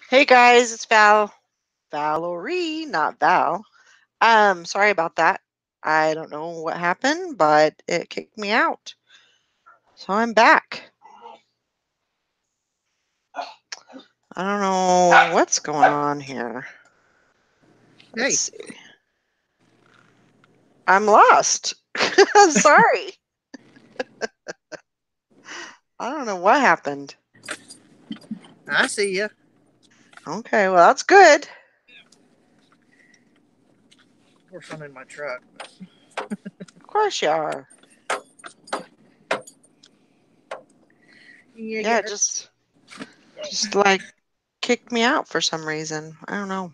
Hey guys, it's Valerie, not Val. Sorry about that. I don't know what happened, but it kicked me out. So I'm back. I don't know what's going on here. Let's Hey, see. I'm lost. Sorry. I don't know what happened. I see you. Okay, well that's good. Of course, I'm in my truck. Of course you are. Yeah, Yeah, get it her. just like kicked me out for some reason. I don't know.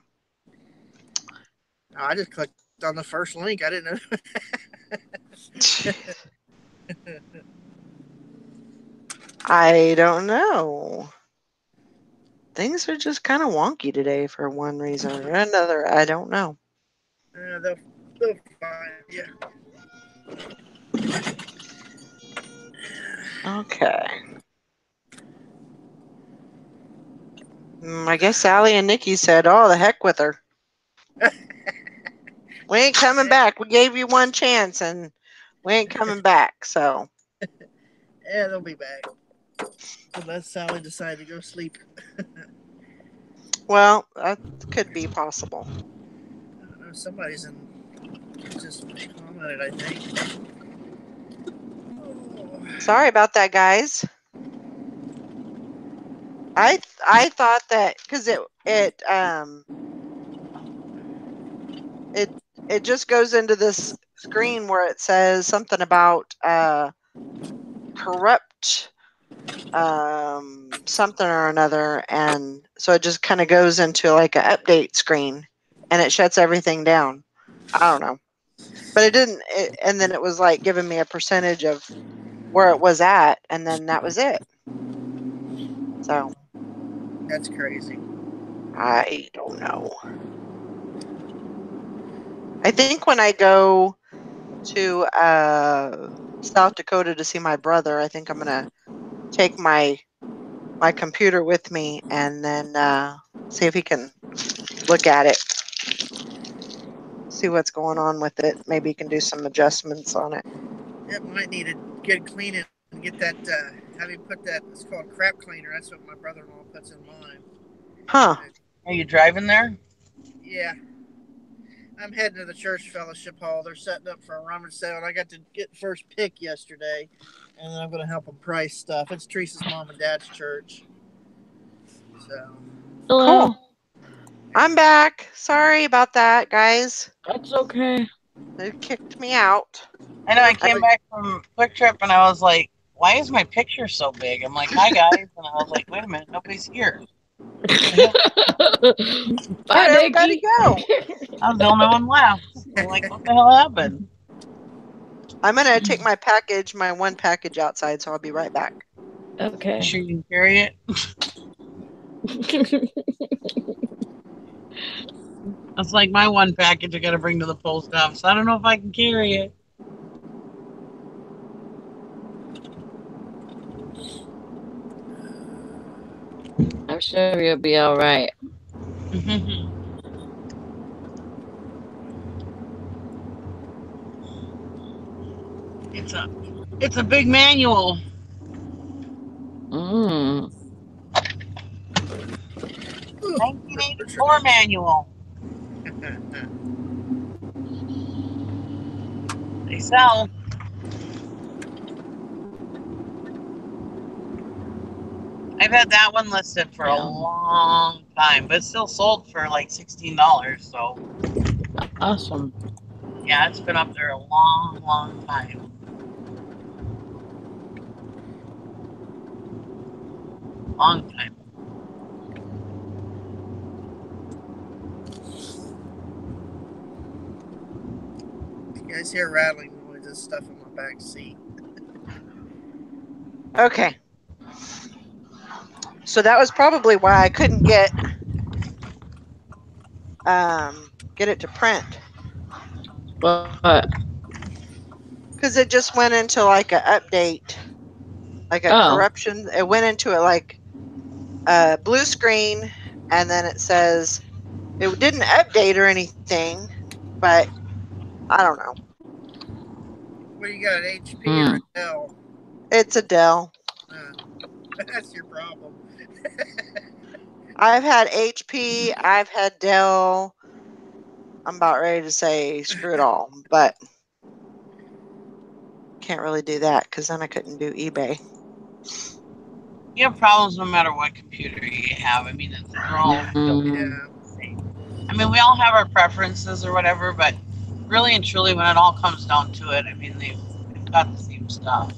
Oh, I just clicked on the first link. I didn't know. I don't know. Things are just kind of wonky today for one reason or another. I don't know. They'll find you. Okay. I guess Sally and Nikki said, "Oh, the heck with her. We ain't coming back. We gave you one chance, and we ain't coming back." So, Yeah, they'll be back. Unless Sally decided to go sleep. well, that could be possible. I don't know. Somebody's in. Just commented, I think. Oh. Sorry about that, guys. I thought that because it it just goes into this screen where it says something about corrupt something or another, and so it just kind of goes into like an update screen and it shuts everything down. I don't know, but it didn't and then it was like giving me a percentage of where it was at, and then that was it. So That's crazy. I don't know. I think when I go to South Dakota to see my brother, I think I'm gonna take my computer with me and then see if he can look at it, see what's going on with it. Maybe you can do some adjustments on it. It might need a good cleaning and get that. Have him put that. It's called crap cleaner. That's what my brother-in-law puts in mine. Huh. And Are you driving there? yeah, I'm heading to the church fellowship hall. They're setting up for a rummage sale, and I got to get first pick yesterday, and then I'm going to help them price stuff. It's Teresa's mom and dad's church, so Cool. Hello. I'm back. Sorry about that, guys. That's okay. It kicked me out. I know I I, came back from Quick Trip and I was like, why is my picture so big? I'm like, hi guys. And I was like, wait a minute, nobody's here. What the hell? Bye, where'd everybody Nikki. go? I was the only one left. I'm like, what the hell happened? I'm gonna take my one package outside, so I'll be right back. You Okay. sure you can carry it? That's like my one package I got to bring to the post office. I don't know if I can carry it. I'm sure you'll be all right. it's a it's a big manual. Mm. 1984 manual. They sell. I've had that one listed for a Yeah. long time, but it's still sold for like $16. So Awesome. yeah, it's been up there a long, long time. Long time. you guys hear rattling noises, stuff in my back seat. Okay. So that was probably why I couldn't get it to print, What? because it just went into like a update, like a Oh. corruption. It went into it like blue screen, and then it says it didn't update or anything, but I don't know. What do you got, an HP or a Dell? It's a Dell. That's your problem. I've had HP, I've had Dell. I'm about ready to say screw it all, but can't really do that because then I couldn't do eBay. You have problems no matter what computer you have. I mean, they're all Yeah. the same. I mean, we all have our preferences or whatever, but really and truly, when it all comes down to it, I mean, they've got the same stuff.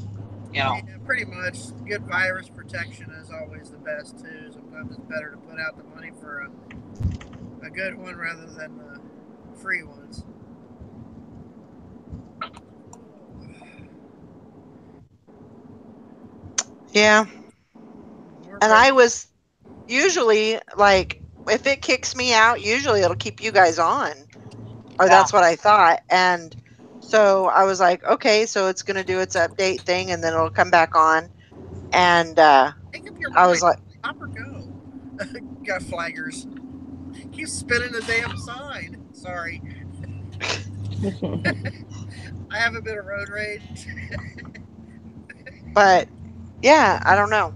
You know. Yeah, pretty much. Good virus protection is always the best too. Sometimes it's better to put out the money for a good one rather than free ones. Yeah. More And red- I was usually like, if it kicks me out, usually it'll keep you guys on. Or Yeah. that's what I thought. And so I was like, okay, so it's going to do its update thing and then it'll come back on. And Make up your I was mind. like, Stop or go. Got flaggers. Keep spinning the damn sign. Sorry. I haven't been a road rage. but yeah, I don't know.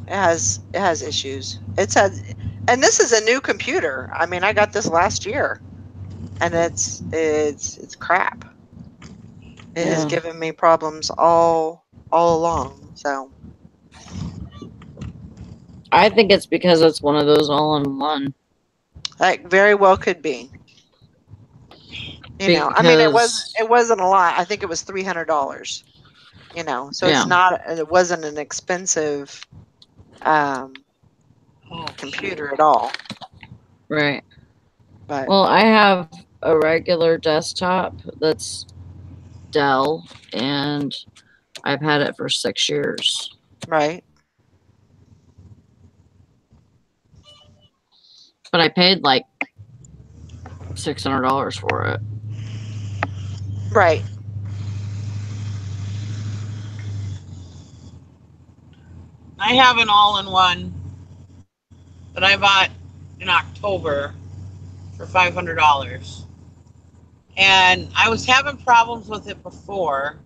It has issues. It's had, and this is a new computer. I mean, I got this last year, and it's crap. It has given me problems all along. So I think it's because it's one of those all-in-one. that very well could be. You know, I mean, it wasn't a lot. I think it was $300. You know, so Yeah. it wasn't an expensive computer at all. Right. But Well, I have a regular desktop that's Dell, and I've had it for 6 years. right. But I paid like $600 for it. Right. I have an all-in-one that I bought in October for $500. And I was having problems with it before,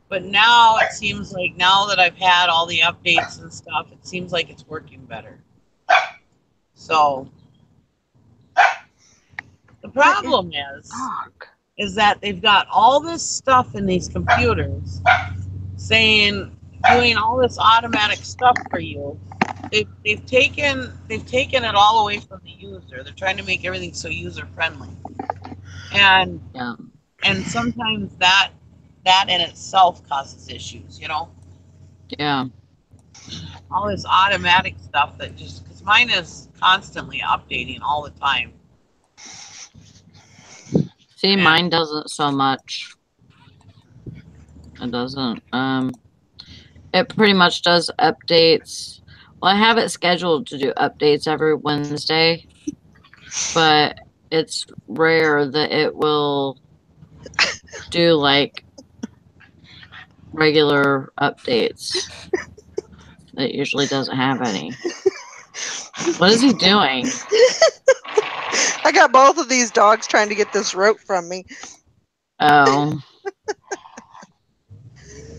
but now it seems like now that I've had all the updates and stuff, it seems like it's working better. So the problem is that they've got all this stuff in these computers doing all this automatic stuff for you. They've taken it all away from the user. They're trying to make everything so user friendly. And sometimes that in itself causes issues, you know? Yeah. All this automatic stuff that just, because mine is constantly updating all the time. See, mine doesn't so much. It doesn't. It pretty much does updates. Well, I have it scheduled to do updates every Wednesday, but it's rare that it will do like regular updates. It usually doesn't have any. What is he doing? I got both of these dogs trying to get this rope from me. Oh.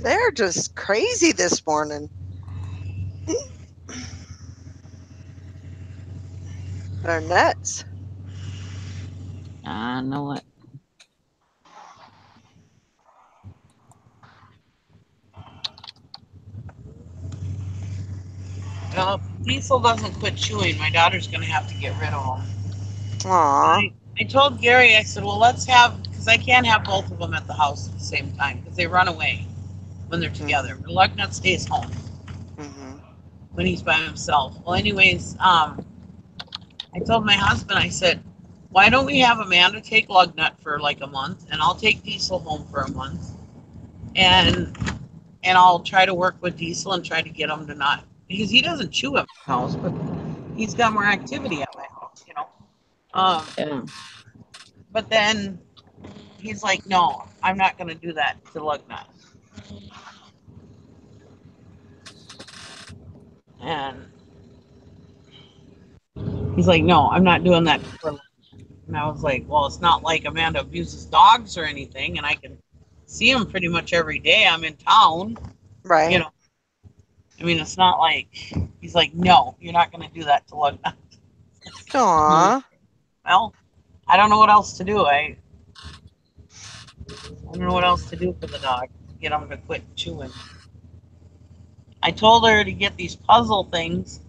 They're just crazy this morning. They're nuts. I know it. Well, if Diesel doesn't quit chewing, my daughter's going to have to get rid of him. Aww. I told Gary, I said, well, let's have, because I can't have both of them at the house at the same time, because they run away when they're together. Lugnut stays home when he's by himself. Well, anyways, I told my husband, I said, why don't we have Amanda take Lugnut for like a month, and I'll take Diesel home for a month, and I'll try to work with Diesel and try to get him to not, because he doesn't chew at my house, but he's got more activity at my house, you know. But then he's like, no, I'm not going to do that to Lugnut. And he's like, no, I'm not doing that. And I was like, well, it's not like Amanda abuses dogs or anything, and I can see him pretty much every day. I'm in town, Right. you know. I mean, it's not like he's like, no, you're not going to do that to Lugnut. Aw. Well, I don't know what else to do. I don't know what else to do for the dog. Get him to quit chewing. I told her to get these puzzle things,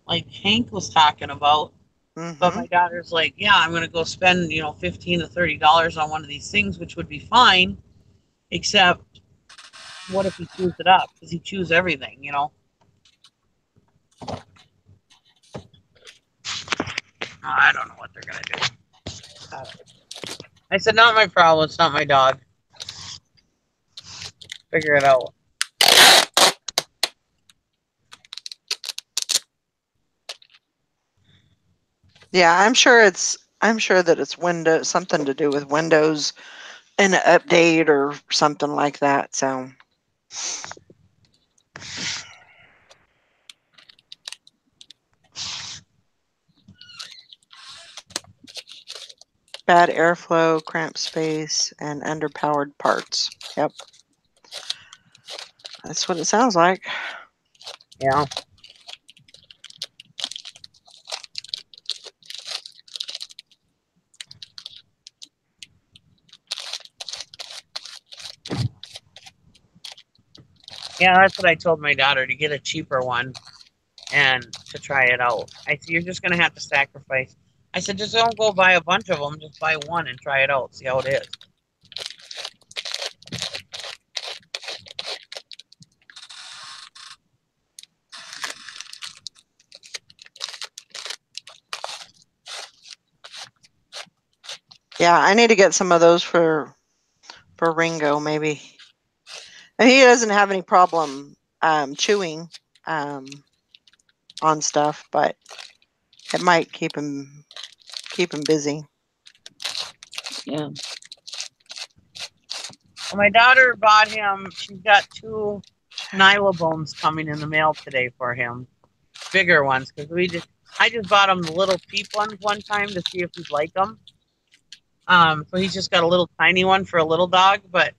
like Hank was talking about. But my daughter's like, yeah, I'm going to go spend, $15 to $30 on one of these things, which would be fine. Except, what if he chews it up? Because he chews everything, I don't know what they're going to do. I said, not my problem. It's not my dog. Figure it out. Yeah, I'm sure that it's Windows, something to do with Windows and an update or something like that. So bad airflow, cramped space, and underpowered parts. Yep. That's what it sounds like. Yeah. Yeah, that's what I told my daughter, to get a cheaper one and to try it out. I said, you're just going to have to sacrifice. I said, just don't go buy a bunch of them. Just buy one and try it out. See how it is. Yeah, I need to get some of those for Ringo, maybe. And he doesn't have any problem chewing on stuff, but it might keep him busy. Yeah. Well, my daughter bought him, she's got 2 Nylabones coming in the mail today for him. Bigger ones, because I just bought him the little peep ones one time to see if he'd like them. So he's just got a little tiny one for a little dog, but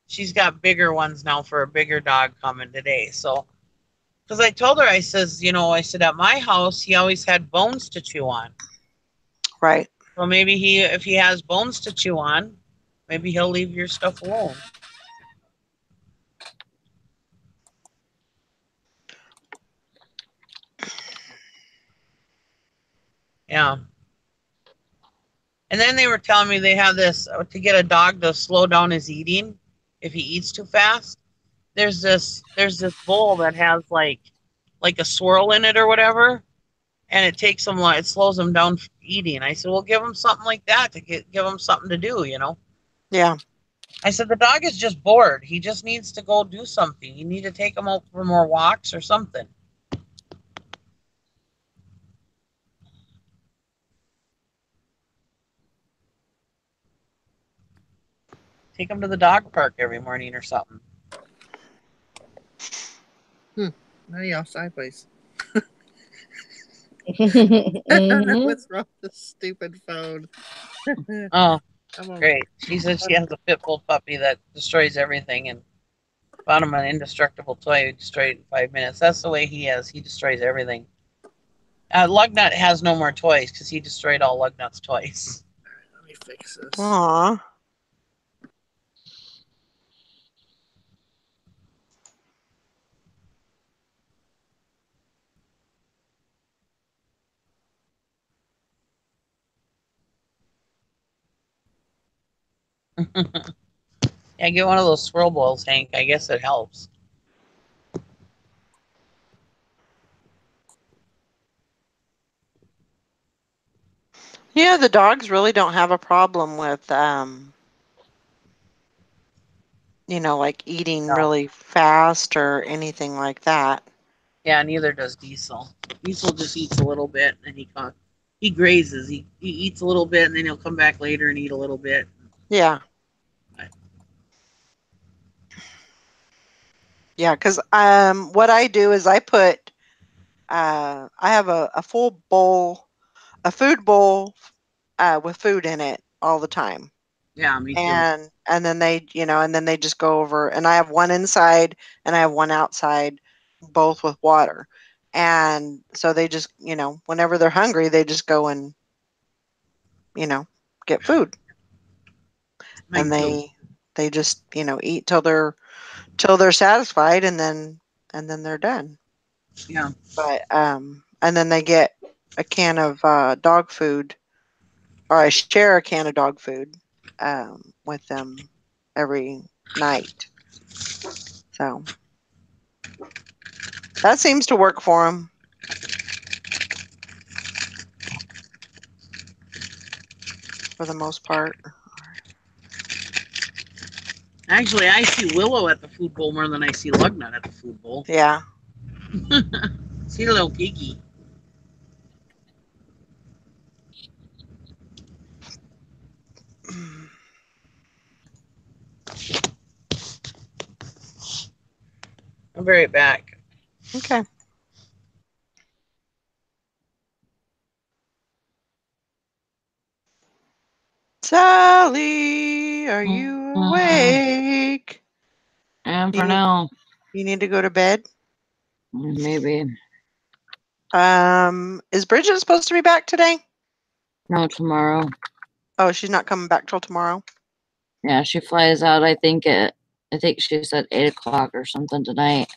she's got bigger ones now for a bigger dog coming today. So, because I told her, I said at my house he always had bones to chew on. Right. So maybe if he has bones to chew on, maybe he'll leave your stuff alone. Yeah. And then they were telling me they have this to get a dog to slow down his eating if he eats too fast. There's this bowl that has like a swirl in it or whatever, and it slows him down eating. I said, well, give him something like that to give him something to do, Yeah. I said, the dog is just bored. He just needs to go do something. You need to take him out for more walks or something. Take him to the dog park every morning or something. Now you're sideways. Mhm. What's wrong with this stupid phone? Oh, great. She said she has a pit bull puppy that destroys everything, and found him an indestructible toy. He destroyed it in 5 minutes. That's the way he is. He destroys everything. Lugnut has no more toys because he destroyed all Lugnut's toys. Let me fix this. Aw. Yeah, get one of those swirl balls, Hank. I guess it helps. Yeah, the dogs really don't have a problem with like eating No. really fast or anything like that. Yeah, neither does Diesel. Diesel just eats a little bit and he grazes. He eats a little bit and then he'll come back later and eat a little bit. Yeah. Yeah, because what I do is I put I have a full bowl, a food bowl with food in it all the time. Yeah, me too. And then they, and then they just go over, and I have one inside and I have one outside, both with water. And so they just, whenever they're hungry, they just go and, get food. Me And too. they just, eat till they're satisfied, and then they're done. Yeah. But and then they get a can of dog food, or I share a can of dog food with them every night. So that seems to work for them for the most part. Actually, I see Willow at the food bowl more than I see Lugnut at the food bowl. Yeah. See a little piggy. I'll be right back. Okay. Sally, are you awake? And You for need, now, you need to go to bed. maybe. Is Bridget supposed to be back today? No, tomorrow. Oh, she's not coming back till tomorrow. Yeah, she flies out. I think she said 8 o'clock or something tonight.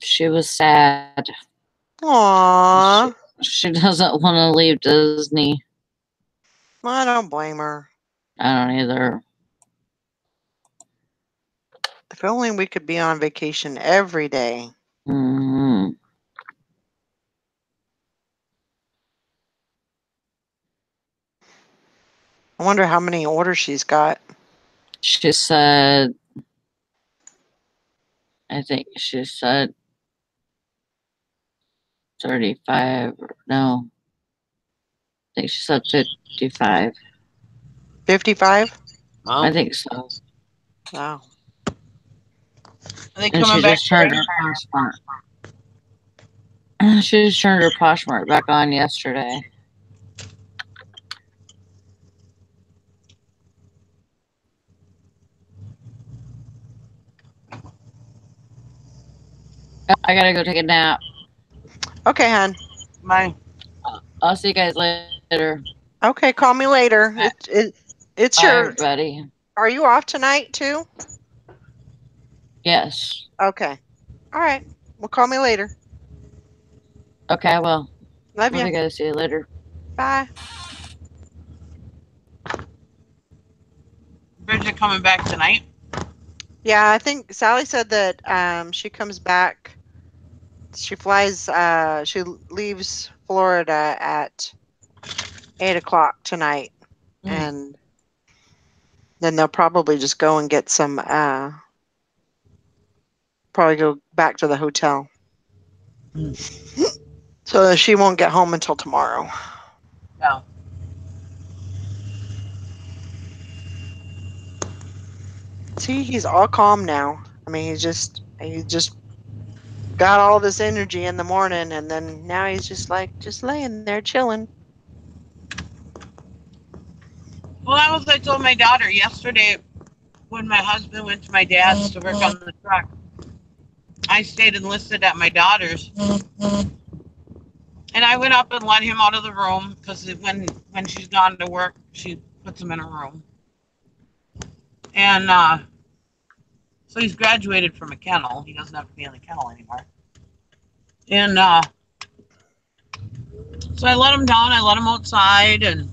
She was sad. Aww. She doesn't want to leave Disney. I don't blame her. I don't either. If only we could be on vacation every day. Hmm. I wonder how many orders she's got. She said, I think she said 35. No, I think she said 55. 55? Well, I think so. Wow. are they And coming she back? just turned her Poshmark. She just turned her Poshmark back on yesterday. I gotta go take a nap. Okay, hon. Bye. I'll see you guys later. Okay, call me later. Bye. It's Bye, your. everybody. Are you off tonight too? Yes. Okay. All right. Well, call me later. Okay, I will. Love Love you. you guys. See you later. Bye. Bridget coming back tonight? Yeah, I think Sally said that she comes back. She flies. She leaves Florida at 8 o'clock tonight, and then they'll probably just go and get some. Probably go back to the hotel. So that she won't get home until tomorrow. No. See, he's all calm now. I mean, he just got all this energy in the morning, and then now he's just laying there chilling. Well, that was what I told my daughter yesterday when my husband went to my dad's to work on the truck. I stayed enlisted at my daughter's. And I went up and let him out of the room because when she's gone to work, she puts him in her room. And so he's graduated from a kennel. He doesn't have to be in the kennel anymore. And so I let him down. I let him outside, and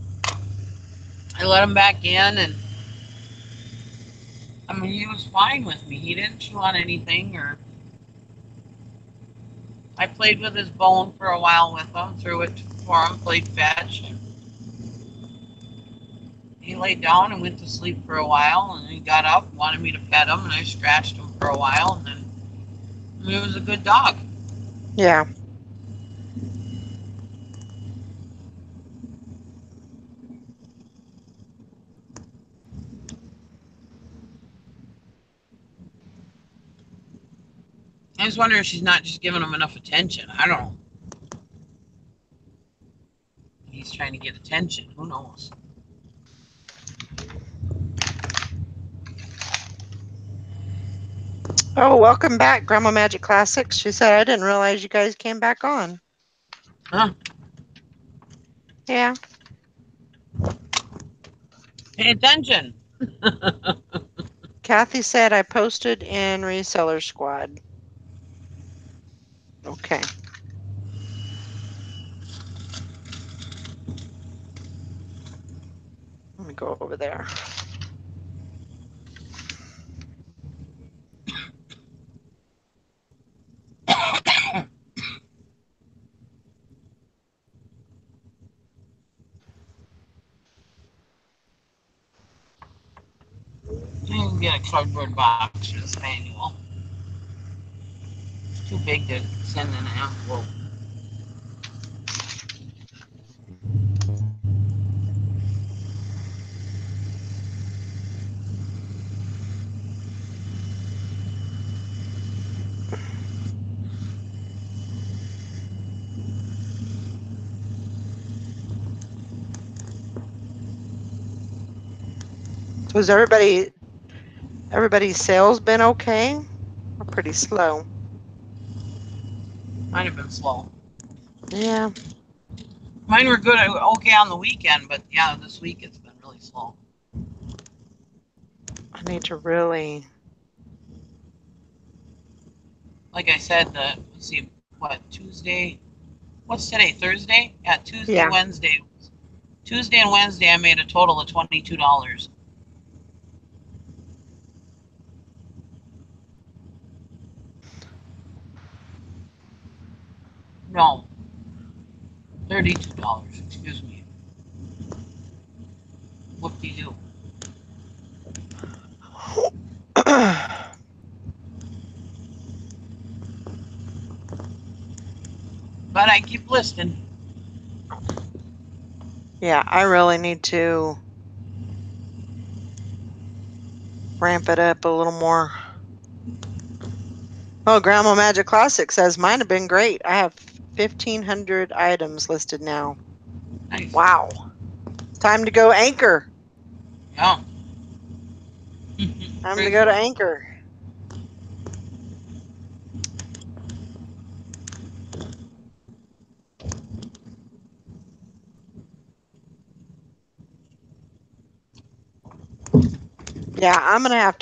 I let him back in. And I mean, he was fine with me. He didn't chew on anything, or I played with his bone for a while with him, threw it for him, played fetch. He laid down and went to sleep for a while, and he got up, wanted me to pet him, and I scratched him for a while, and then he was a good dog. Yeah. I just wonder if she's not just giving him enough attention. I don't know. He's trying to get attention. Who knows? Oh, welcome back, Grandma Magic Classics. She said, I didn't realize you guys came back on. Huh? Yeah. Pay attention. Kathy said, I posted in Reseller Squad. Okay. Let me go over there. You can get a cardboard box for this manual. It's too big to send in an envelope. So has everybody's sales been okay? Or pretty slow? Might have been slow. Yeah. Mine were good, okay on the weekend, but yeah, this week it's been really slow. I need to really. Like I said, let's see, what, Tuesday? What's today? Thursday? Yeah, Tuesday, Yeah. Wednesday. Tuesday and Wednesday, I made a total of $22. No, $32. Excuse me. What do you do? But I keep listening. Yeah, I really need to ramp it up a little more. Oh, Grandma Magic Classic says mine have been great. I have 1,500 items listed now. Nice. Wow. Time to go Anchor. Yeah. Time to go to Anchor. Yeah, I'm gonna have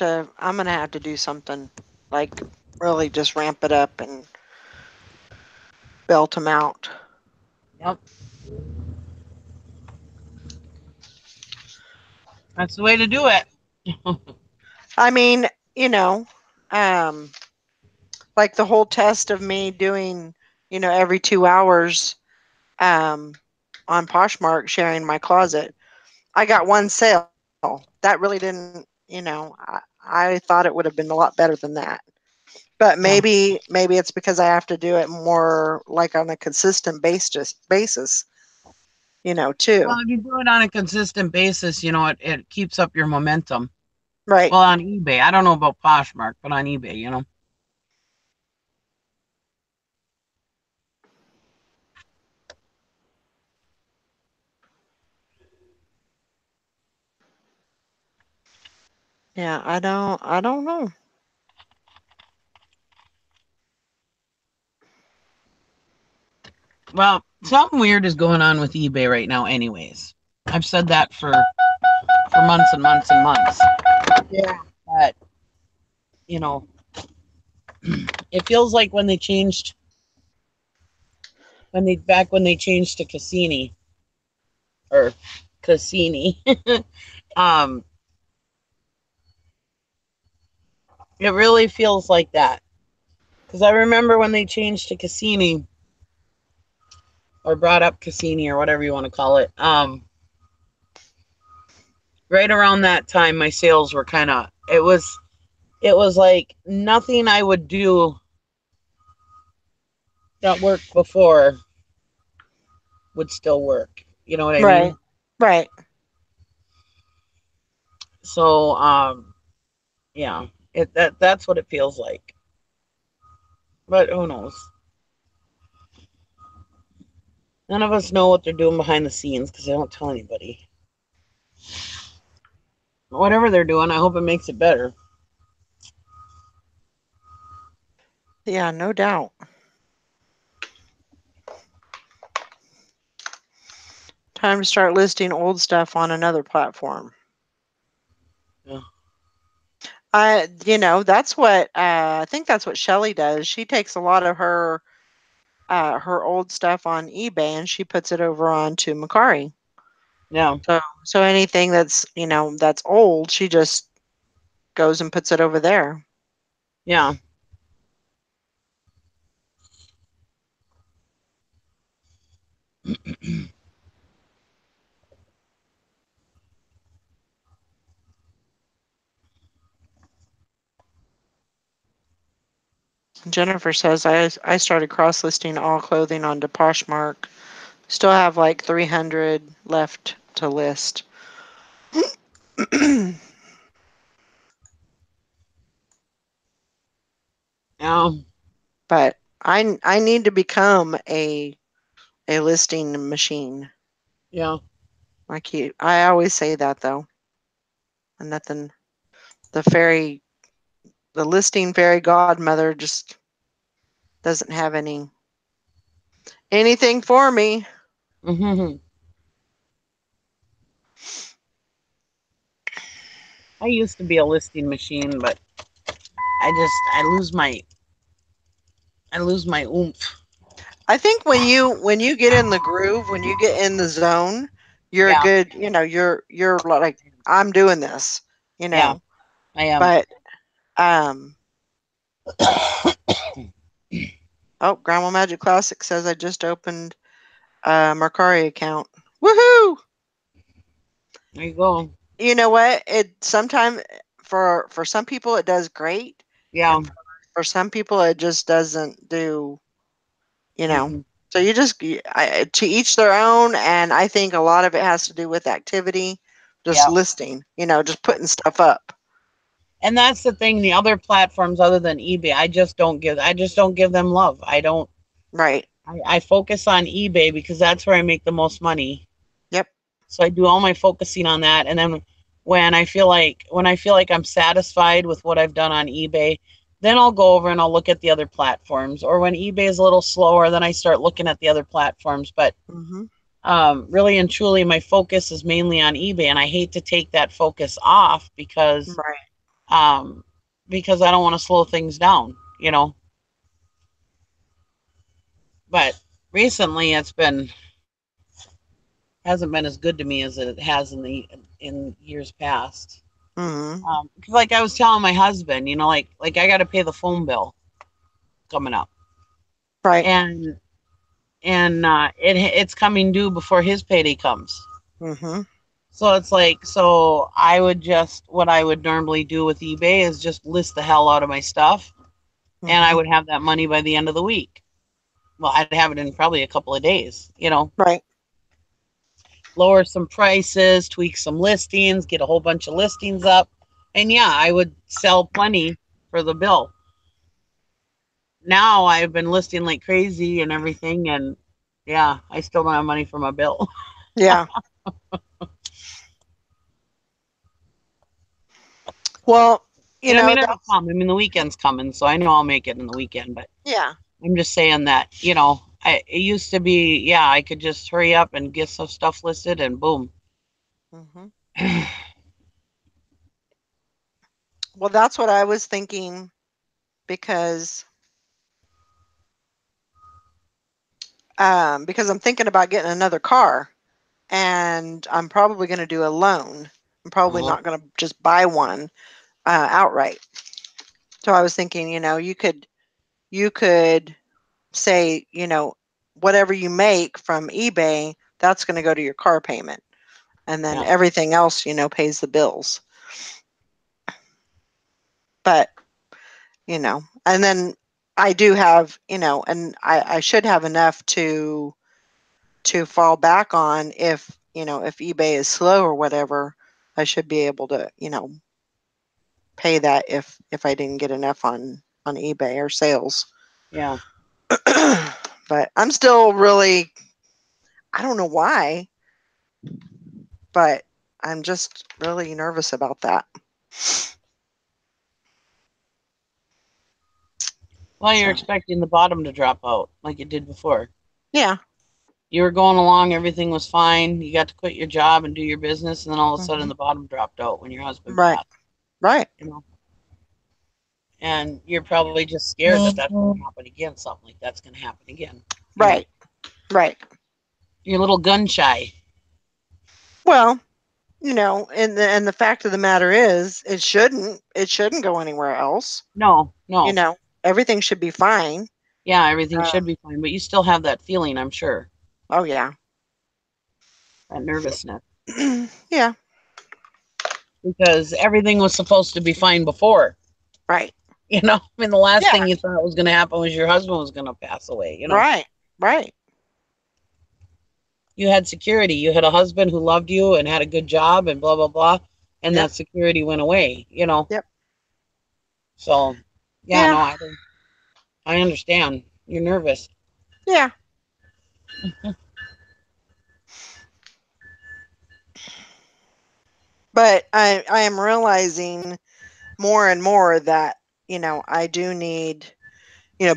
to do something like really just ramp it up and belt them out. Yep. That's the way to do it. I mean, you know, um, like the whole test of me doing, every 2 hours on Poshmark sharing my closet. I got one sale. That really didn't, I thought it would have been a lot better than that. But maybe it's because I have to do it more like on a consistent basis, too. Well, if you do it on a consistent basis, it keeps up your momentum. Right. Well, on eBay. I don't know about Poshmark, but on eBay, Yeah, I don't know. Well, something weird is going on with eBay right now anyways. I've said that for months and months and months. Yeah. But, it feels like when they changed to Cassini or Cassini, it really feels like that. Because I remember when they changed to Cassini or brought up Cassini or whatever you want to call it, right around that time, my sales were it was like nothing I would do that worked before would still work. You know what I mean? Right. So, yeah, that's what it feels like. But who knows? None of us know what they're doing behind the scenes because they don't tell anybody. Whatever they're doing, I hope it makes it better. Yeah, no doubt. Time to start listing old stuff on another platform. Yeah. That's what I think that's what Shelly does. She takes a lot of her old stuff on eBay and she puts it over onto Mercari. Yeah. So anything that's that's old, she just goes and puts it over there. Yeah. Jennifer says I started cross listing all clothing onto Poshmark. Still have like 300 left to list. Yeah. But I need to become a listing machine. Yeah. I always say that though. And nothing the listing fairy godmother just doesn't have anything for me. Mm-hmm. I used to be a listing machine, but I lose my oomph. I think when you get in the groove, when you get in the zone, you're Yeah. good, you're like I'm doing this, Yeah. I am. But oh, Grandma Magic Classic says I just opened a Mercari account. Woohoo! There you go. You know what? It sometimes for some people it does great, Yeah. and for some people it just doesn't do. Mm-mm. So to each their own, and I think a lot of it has to do with activity, just Yeah. listing, just putting stuff up. And that's the thing. The other platforms other than eBay, I just don't give them love. I don't. Right. I focus on eBay because that's where I make the most money. Yep. So I do all my focusing on that, and then when I feel like I'm satisfied with what I've done on eBay, then I'll go over and I'll look at the other platforms. Or when eBay is a little slower, then I start looking at the other platforms. But really and truly, my focus is mainly on eBay, and I hate to take that focus off because Right. because I don't want to slow things down, But recently, hasn't been as good to me as it has in years past. Like I was telling my husband, like I got to pay the phone bill coming up, Right. and it's coming due before his payday comes. So it's like, what I would normally do with eBay is just list the hell out of my stuff, and I would have that money by the end of the week. Well, I'd have it in probably a couple of days, Right. Lower some prices, tweak some listings, get a whole bunch of listings up. And yeah, I would sell plenty for the bill. Now I've been listing like crazy and everything. And yeah, I still don't have money for my bill. Yeah. Well, I mean, it'll come. I mean, the weekend's coming, so I know I'll make it in the weekend. But yeah, I'm just saying that, it used to be, yeah, I could just hurry up and get some stuff listed and boom. Well, that's what I was thinking because I'm thinking about getting another car and I'm probably going to do a loan. I'm probably not going to just buy one outright. So I was thinking, you could say, whatever you make from eBay, that's going to go to your car payment. And then everything else, pays the bills. But, and then I do have, and I should have enough to fall back on if, if eBay is slow or whatever, I should be able to, pay that if I didn't get enough on eBay or sales. Yeah. But I'm still really, I don't know why, but I'm just really nervous about that. Well, you're So. expecting the bottom to drop out like it did before. Yeah. You were going along, everything was fine. You got to quit your job and do your business, and then all of a sudden the bottom dropped out when your husband Right. passed. Right. You know, and you're probably just scared that that's going to happen again. Something like that's going to happen again. Right. Right. You're a little gun shy. Well, and the fact of the matter is, it shouldn't go anywhere else. No. Everything should be fine. Yeah, everything should be fine, but you still have that feeling, I'm sure. Oh yeah. That nervousness. Yeah. Because everything was supposed to be fine before. Right. I mean, the last thing you thought was going to happen was your husband was going to pass away. Right. Right. You had security. You had a husband who loved you and had a good job and blah, blah, blah. And that security went away, Yep. So, no, I understand. You're nervous. Yeah. But I am realizing more and more that, I do need,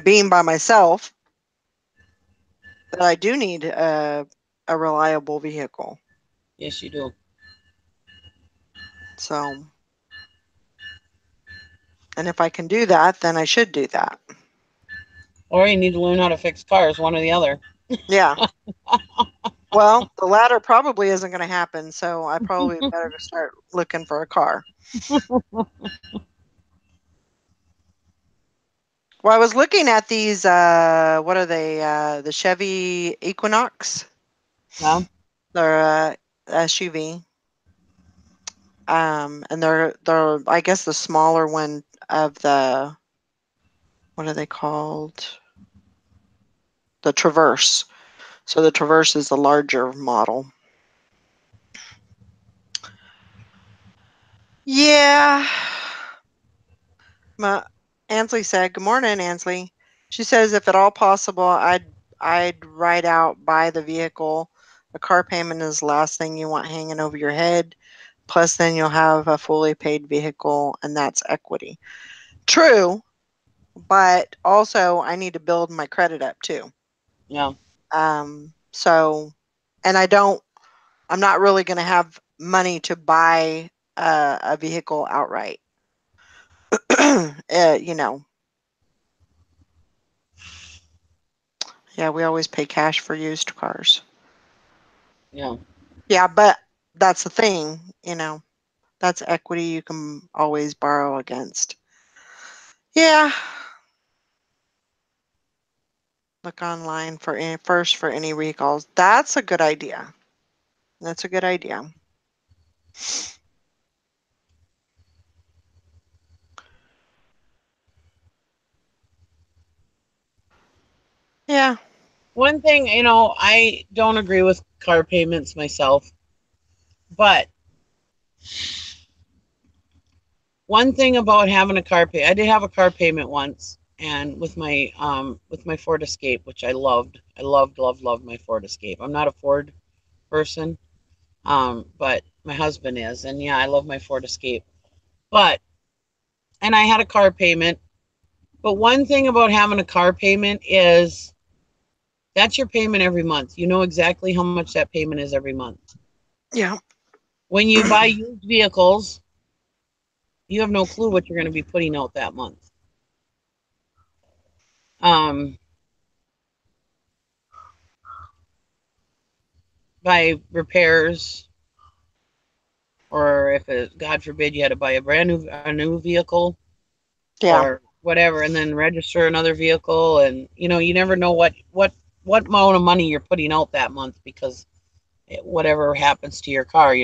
being by myself, that I do need a reliable vehicle. Yes, you do. So, and if I can do that, then I should do that. Or you need to learn how to fix cars, one or the other. Yeah. Well, the latter probably isn't going to happen, so I probably better start looking for a car. Well, I was looking at these, what are they? The Chevy Equinox. Yeah. They're SUV. And they're I guess the smaller one of the, what are they called? The Traverse. So the Traverse is the larger model. Yeah. Ansley said, "Good morning, Ansley." She says, "If at all possible, I'd ride out, buy the vehicle. A car payment is the last thing you want hanging over your head. Plus, then you'll have a fully paid vehicle, and that's equity." True, but also I need to build my credit up too. Yeah. So, and I'm not really going to have money to buy a vehicle outright. Yeah, we always pay cash for used cars. Yeah. Yeah, but that's the thing, that's equity you can always borrow against. Yeah. Look online for any recalls. That's a good idea. That's a good idea. Yeah. One thing, I don't agree with car payments myself, but one thing about having a car pay, I did have a car payment once, and with my Ford Escape, which I loved. I loved my Ford Escape. I'm not a Ford person, but my husband is, and yeah, I love my Ford Escape. And I had a car payment, but one thing about having a car payment is that's your payment every month. You know exactly how much that payment is every month. Yeah. When you buy used vehicles, you have no clue what you're going to be putting out that month. By repairs, or if God forbid you had to buy a new vehicle, or whatever, and then register another vehicle, and you never know what amount of money you're putting out that month because whatever happens to your car,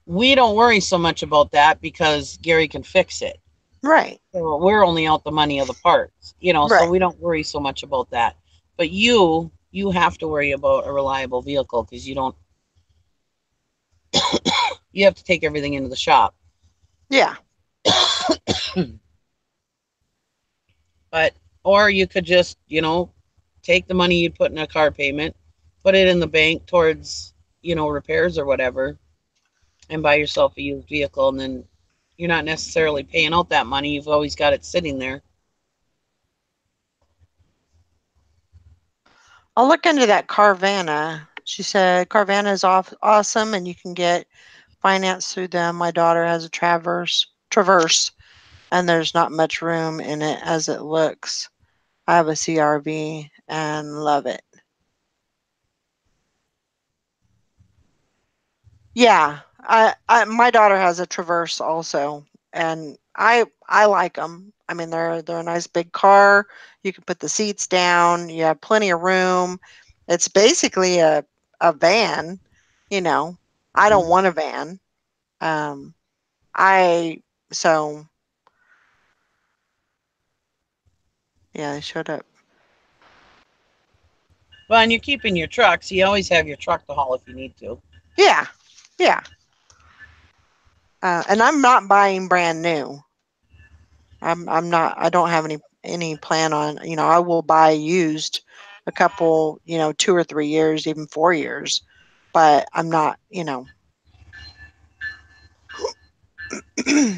we don't worry so much about that because Gary can fix it. Right. So we're only out the money of the parts, right. So we don't worry so much about that. But you have to worry about a reliable vehicle because you don't. You have to take everything into the shop. Yeah. But or you could just, take the money you put in a car payment, put it in the bank towards, repairs or whatever, and buy yourself a used vehicle, and then you're not necessarily paying out that money. You've always got it sitting there. I'll look into that Carvana. She said Carvana is awesome, and you can get finance through them. My daughter has a Traverse, and there's not much room in it as it looks. I have a CRV and love it. Yeah, my daughter has a Traverse also, and I like them. I mean, they're a nice big car. You can put the seats down. You have plenty of room. It's basically a van, you know. I don't want a van. Um, I so yeah, I showed up. Well, and you're keeping your truck, so you always have your truck to haul if you need to. Yeah, yeah. And I'm not buying brand new. I'm not. I don't have any plan on. I will buy used a couple. 2 or 3 years, even 4 years. But I'm not.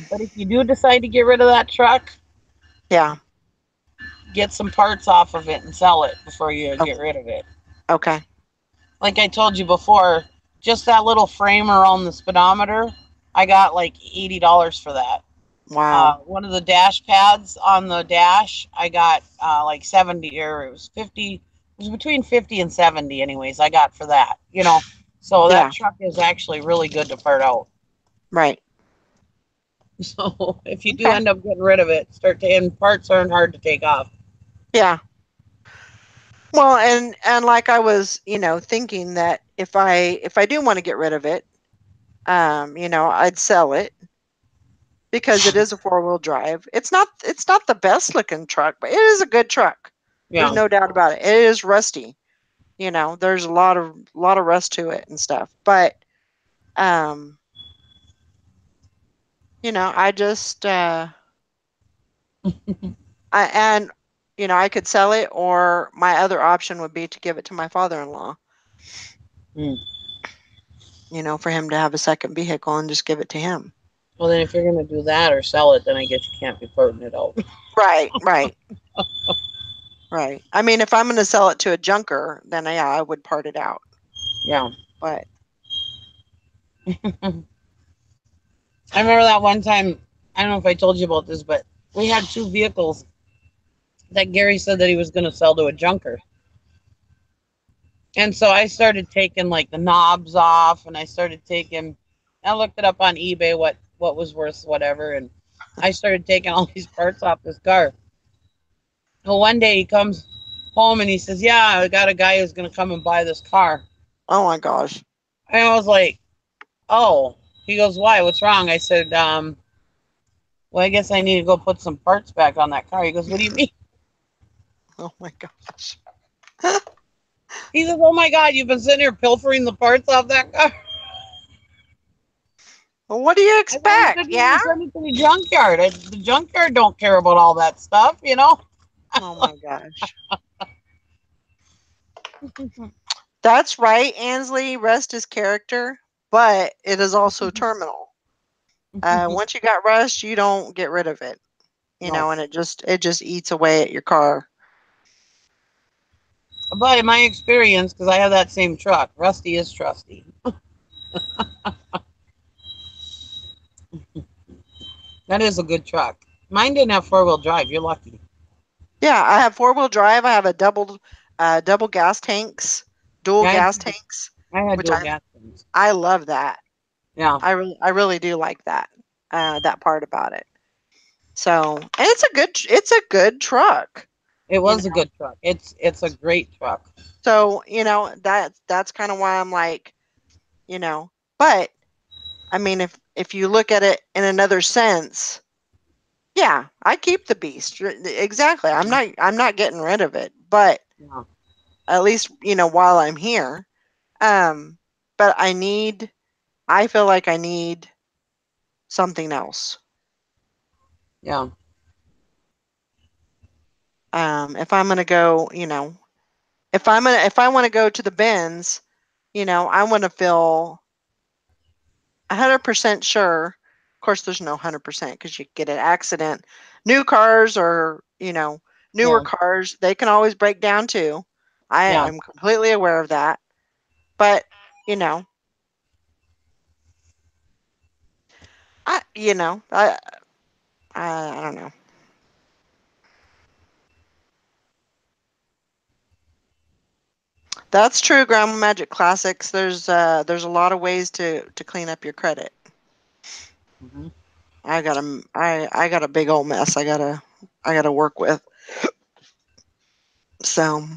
But if you do decide to get rid of that truck, Yeah. get some parts off of it and sell it before you Oh, get rid of it. okay. Like I told you before, just that little frame around the speedometer, I got like $80 for that. Wow. One of the dash pads on the dash, I got like 70, or it was 50. It was between 50 and 70 anyways, I got for that. So that Yeah. truck is actually really good to part out. Right. So if you do Okay. end up getting rid of it, and parts aren't hard to take off. Yeah. Well, and like I was, thinking that if I do want to get rid of it, I'd sell it because it is a 4-wheel drive. It's not the best looking truck, but it is a good truck. There's Yeah. no doubt about it. It is rusty. There's a lot of rust to it and stuff. But um, I just I could sell it, or my other option would be to give it to my father-in-law. Mm. For him to have a second vehicle and just give it to him. Well, then if you're going to do that or sell it, then I guess you can't be parting it out. Right, right. Right. I mean, if I'm going to sell it to a junker, then yeah, I would part it out. Yeah. But I remember that one time, I don't know if I told you about this, but we had two vehicles that Gary said that he was going to sell to a junker. And so I started taking like the knobs off, and I looked it up on eBay, what was worth whatever, and I started taking all these parts off this car. Well, one day he comes home and he says, "Yeah, I got a guy who's going to come and buy this car." oh my gosh. And I was like, "Oh." He goes, "Why? What's wrong?" I said, "Well, I guess I need to go put some parts back on that car." He goes, "What do you mean?" Oh my gosh. He says, "Oh my God, you've been sitting here pilfering the parts off that car." Well, what do you I expect? said, Yeah. "Send it to the junkyard. The junkyard don't care about all that stuff, Oh my gosh. That's right, Ansley. Rust is character, but it is also terminal. Once you got rust, you don't get rid of it. No. And it just eats away at your car. But in my experience, because I have that same truck, Rusty is trusty. That is a good truck. Mine didn't have 4-wheel drive. You're lucky. Yeah, I have 4-wheel drive. I have a double gas tanks, dual I gas had, tanks, I had which dual gas tanks. I love that. Yeah. I really do like that that part about it. So, and it's a good truck. It You was a know. good truck. It's a great truck. So, that's kind of why I'm like, but I mean, if you look at it in another sense, yeah, I keep the beast. Exactly. I'm not getting rid of it, but Yeah. at least, while I'm here. Um, but I feel like I need something else. Yeah. If I'm gonna go, if I want to go to the bins, I want to feel 100% sure. Of course, there's no 100% because you get an accident. New cars or newer Yeah. cars, they can always break down too. Yeah. I'm completely aware of that. But you know, I you know I don't know. That's true, Grandma Magic Classics. There's a lot of ways to clean up your credit. Hmm. I got a big old mess. I gotta work with. So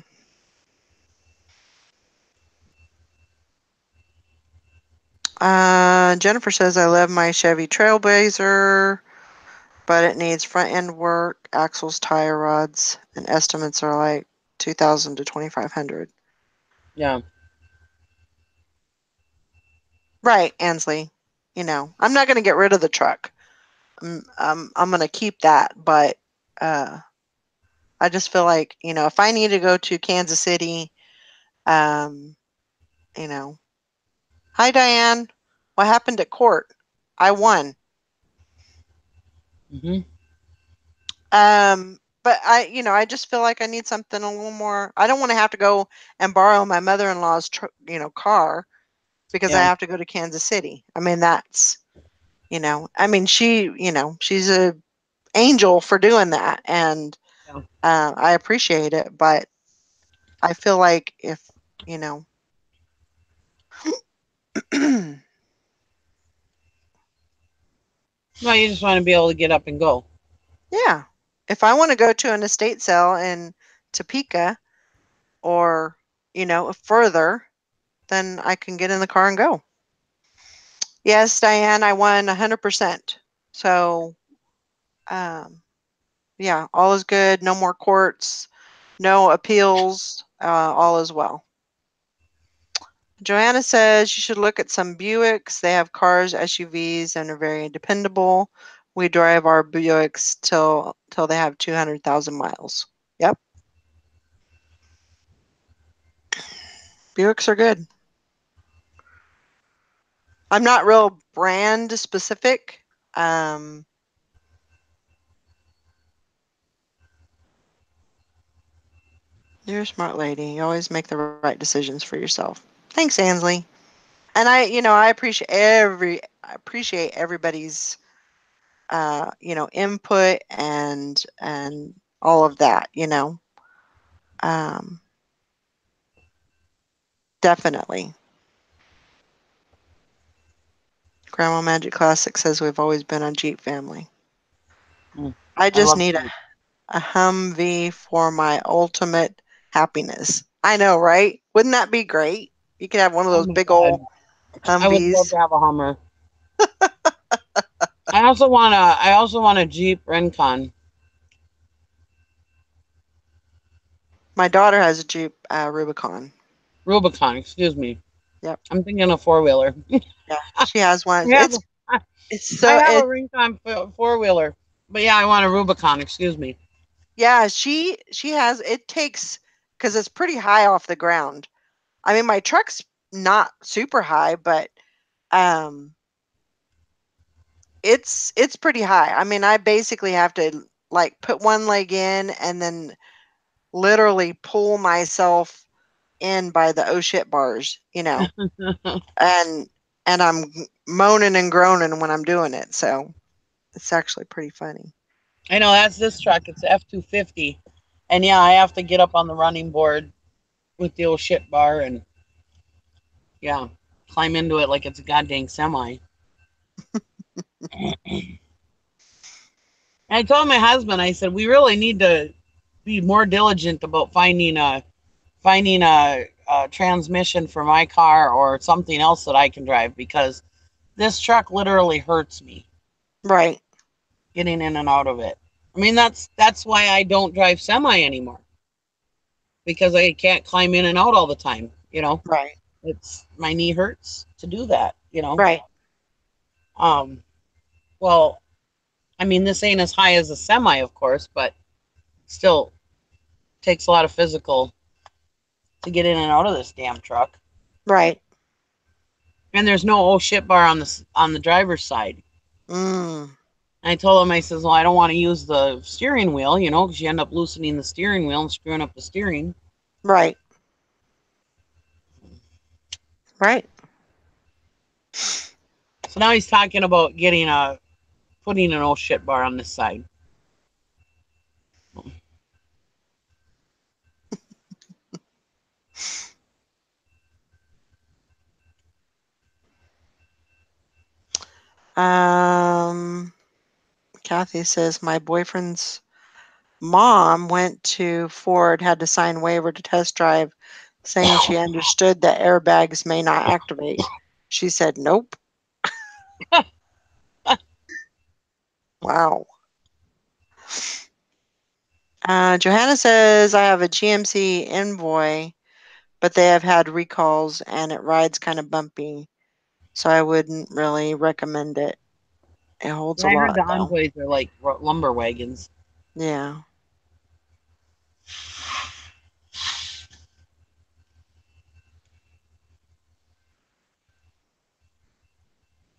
Jennifer says I love my Chevy Trailblazer, but it needs front end work, axles, tire rods, and estimates are like 2,000 to 2,500. Yeah. Right, Ansley. I'm not gonna get rid of the truck. I'm gonna keep that, but uh, I just feel like if I need to go to Kansas City, um, you know, hi Diane, what happened at court? I won. Hmm. But I just feel like I need something a little more. I don't want to have to go and borrow my mother-in-law's, car because I Yeah. have to go to Kansas City. I mean, she's a angel for doing that, and Yeah. I appreciate it. But I feel like if you know, No, you just want to be able to get up and go. yeah, if I want to go to an estate sale in Topeka or further, then I can get in the car and go. Yes, Diane, I won 100%. So, um, yeah, all is good. No more courts, no appeals. All is well. Joanna says you should look at some Buicks. They have cars, SUVs, and are very dependable. We drive our Buicks till they have 200,000 miles. Yep, Buicks are good. I'm not real brand specific. You're a smart lady. You always make the right decisions for yourself. Thanks, Ansley. And I appreciate everybody's input and all of that. Um, definitely. Grandma Magic Classic says we've always been a Jeep family. Mm. I I just love need Jeep. a Humvee for my ultimate happiness. I know, right? Wouldn't that be great? You could have one of Oh those my big old God. I would love Humvees. to have a Hummer. I also want a Jeep Rincon. My daughter has a Jeep Rubicon. Rubicon, excuse me. Yep. I'm thinking a four-wheeler. Yeah, she has one. I have a, I It's I so have a it Rincon four-wheeler. But yeah, I want a Rubicon, excuse me. yeah, she has it takes because it's pretty high off the ground. I mean, my truck's not super high, but um it's pretty high. I mean, I basically have to like put one leg in and then literally pull myself in by the oh shit bars. And I'm moaning and groaning when I'm doing it. So, it's actually pretty funny. I know that's this truck. It's F-250. And yeah, I have to get up on the running board with the old shit bar and yeah, climb into it like it's a goddamn semi. I told my husband, I said, we really need to be more diligent about finding a transmission for my car or something else that I can drive because this truck literally hurts me Right. getting in and out of it. I mean, that's why I don't drive semi anymore because I can't climb in and out all the time. Right. It's my knee hurts to do that. Right. Um, well, I mean, this ain't as high as a semi, of course, but still, takes a lot of physical to get in and out of this damn truck. Right. And there's no oh shit bar on the driver's side. Mm. I told him, I says, well, I don't want to use the steering wheel, because you end up loosening the steering wheel and screwing up the steering. Right. Right. So now he's talking about putting an oh shit bar on this side. Kathy says my boyfriend's mom went to Ford, had to sign waiver to test drive, saying she understood that airbags may not activate. She said, nope. Wow. Johanna says, I have a GMC Envoy, but they have had recalls and it rides kind of bumpy. So I wouldn't really recommend it. It holds a I lot, heard the though. Envoys are like lumber wagons. Yeah.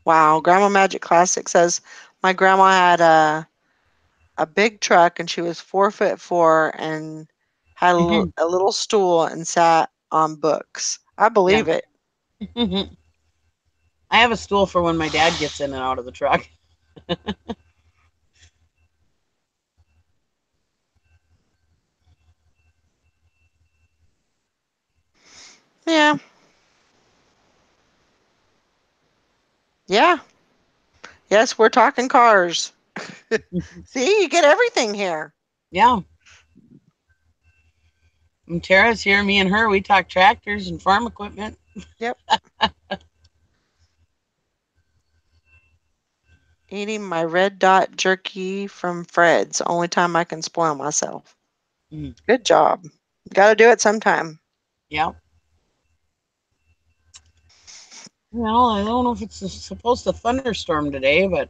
Wow. Grandma Magic Classic says, my grandma had a big truck and she was 4'4" and had a little stool and sat on books. I believe it. I have a stool for when my dad gets in and out of the truck. Yeah. Yeah. Yes, we're talking cars. See, you get everything here. Yeah. And Tara's here, me and her, we talk tractors and farm equipment. Yep. Eating my red dot jerky from Fred's. Only time I can spoil myself. Mm. Good job. Got to do it sometime. Yeah. Well, I don't know if it's supposed to thunderstorm today, but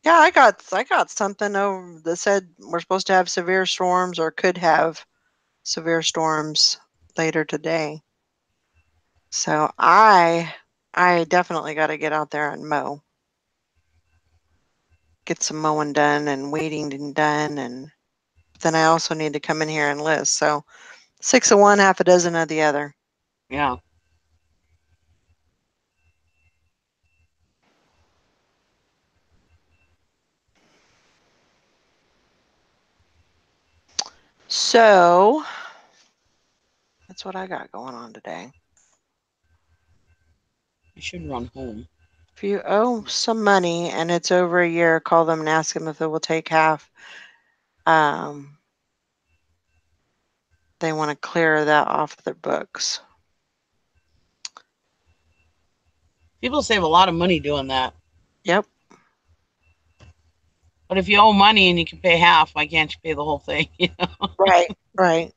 yeah, I got something over that said we're supposed to have severe storms or could have severe storms later today. So I definitely got to get out there and mow. Get some mowing done and weeding done, and then I also need to come in here and list. So 6 of one, half a dozen of the other. Yeah. So that's what I got going on today. I should run home. If you owe some money and it's over a year, call them and ask them if it will take half. They want to clear that off their books. People save a lot of money doing that. Yep. But if you owe money and you can pay half, why can't you pay the whole thing? Right, right.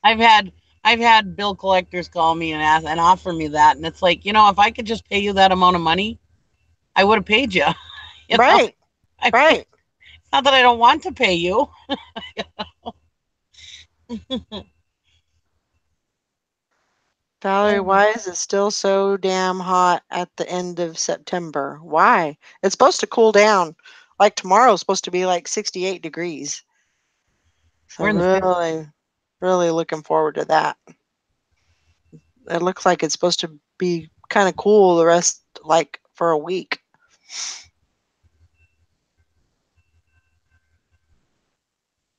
I've had bill collectors call me and ask and offer me that, and it's like, if I could just pay you that amount of money, I would have paid you. Right, right. It's not that I don't want to pay you. Valerie, why is it still so damn hot at the end of September? Why? It's supposed to cool down. Like tomorrow's supposed to be like 68 degrees. So We're in the really looking forward to that. It looks like it's supposed to be kind of cool the rest, like for a week.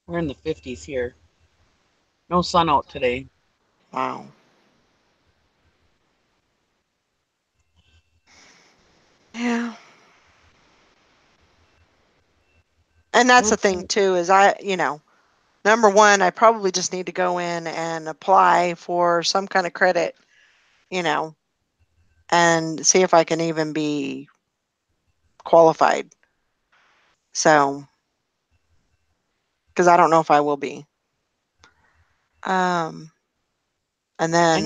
We're in the 50s here. No sun out today. Wow. Yeah. And that's the thing too, is number one, I probably just need to go in and apply for some kind of credit, and see if I can even be qualified. So, because I don't know if I will be. And then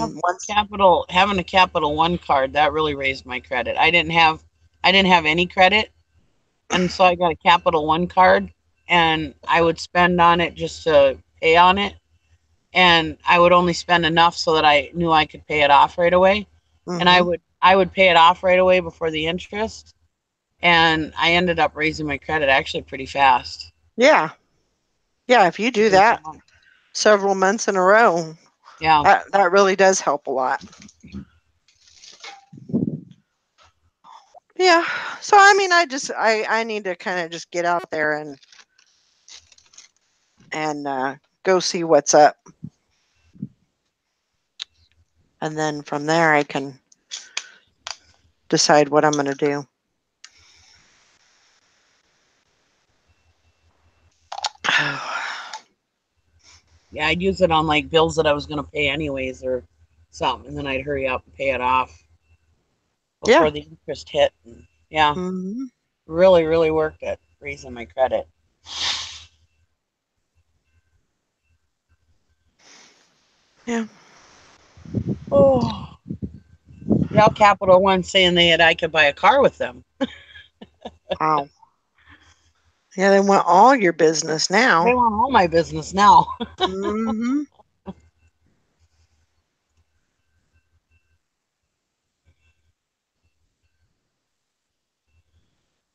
having a Capital One card, that really raised my credit. I didn't have any credit, and so I got a Capital One card, and I would spend on it just to pay on it. And I would only spend enough so that I knew I could pay it off right away. And Mm-hmm. I would pay it off right away before the interest. And I ended up raising my credit actually pretty fast. Yeah. Yeah, if you do that several months in a row, Yeah. that really does help a lot. Yeah. So I mean, I need to kind of just get out there and go see what's up. And then from there I can decide what I'm going to do. Yeah, I'd use it on like bills that I was going to pay anyways or something, and then I'd hurry up and pay it off before Yeah. the interest hit. And yeah, Mm-hmm. really, really worked at raising my credit. Yeah. Oh, yeah, Capital One saying I could buy a car with them. Wow. Yeah, they want all your business now. They want all my business now. Mm-hmm.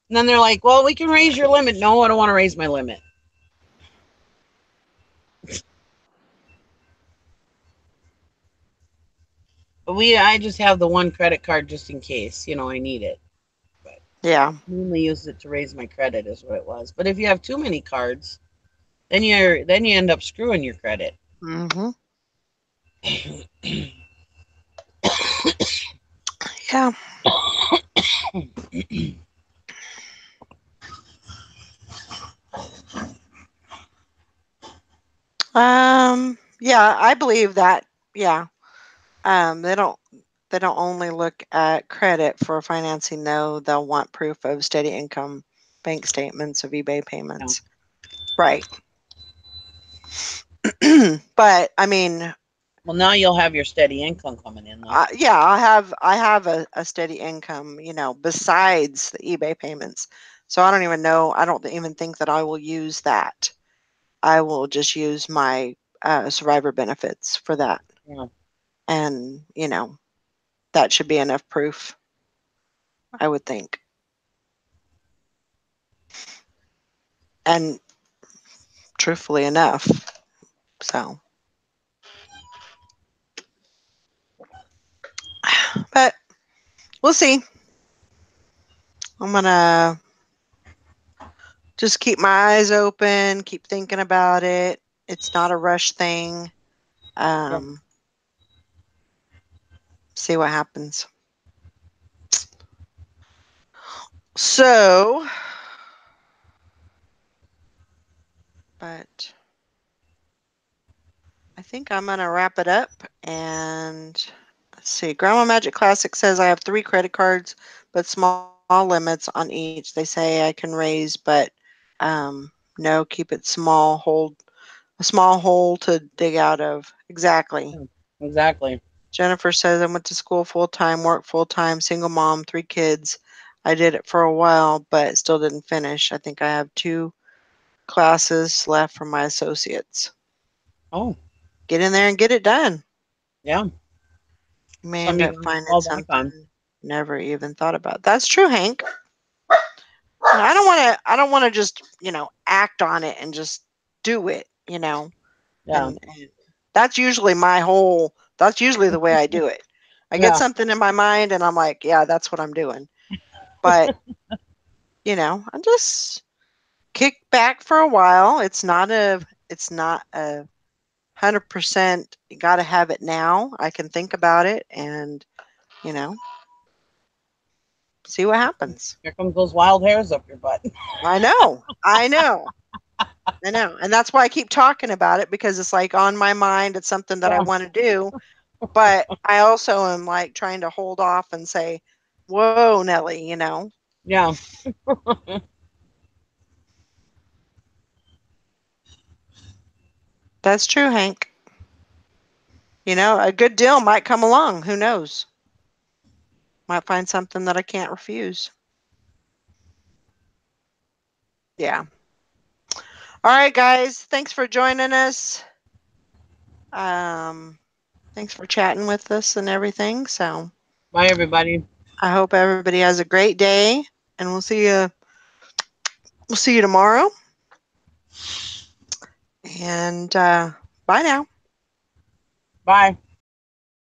And then they're like, "Well, we can raise your limit." No, I don't want to raise my limit. But I just have the one credit card just in case, I need it. But Yeah. I mainly use it to raise my credit is what it was. But if you have too many cards, then you end up screwing your credit. Mm-hmm. Yeah. Yeah, I believe that. Yeah. They don't only look at credit for financing though. They'll want proof of steady income, bank statements of eBay payments. Right. But I mean, Well, now you'll have your steady income coming in, though. yeah, I have a steady income, besides the eBay payments. So I don't even know. I don't even think that I will use that. I will just use my survivor benefits for that. Yeah. And, that should be enough proof, I would think. And truthfully enough. So, but we'll see. I'm going to just keep my eyes open, keep thinking about it. It's not a rush thing. See what happens. So, but I think I'm going to wrap it up. And let's see. Grandma Magic Classic says I have 3 credit cards, but small limits on each. They say I can raise, but no, keep it small. Hold a small hole to dig out of. Exactly. Exactly. Jennifer says I went to school full-time, work full-time, single mom, 3 kids. I did it for a while, but still didn't finish. I think I have 2 classes left from my associates. Oh. Get in there and get it done. Yeah. You may end up finding something on. never even thought about. That's true, Hank. I don't want to just, act on it and just do it, Yeah. And that's usually that's usually the way I do it. I get something in my mind and I'm like, yeah, that's what I'm doing. But, I just kick back for a while. It's not a 100%, you got to have it now. I can think about it and, see what happens. Here comes those wild hairs up your butt. I know. And that's why I keep talking about it, because it's like on my mind. It's something that I want to do. But I also am like trying to hold off and say, whoa, Nellie, Yeah. That's true, Hank. A good deal might come along. Who knows? Might find something that I can't refuse. Yeah. All right, guys. Thanks for joining us. Thanks for chatting with us and everything. So Bye, everybody. I hope everybody has a great day, and we'll see you. We'll see you tomorrow. And bye now. Bye.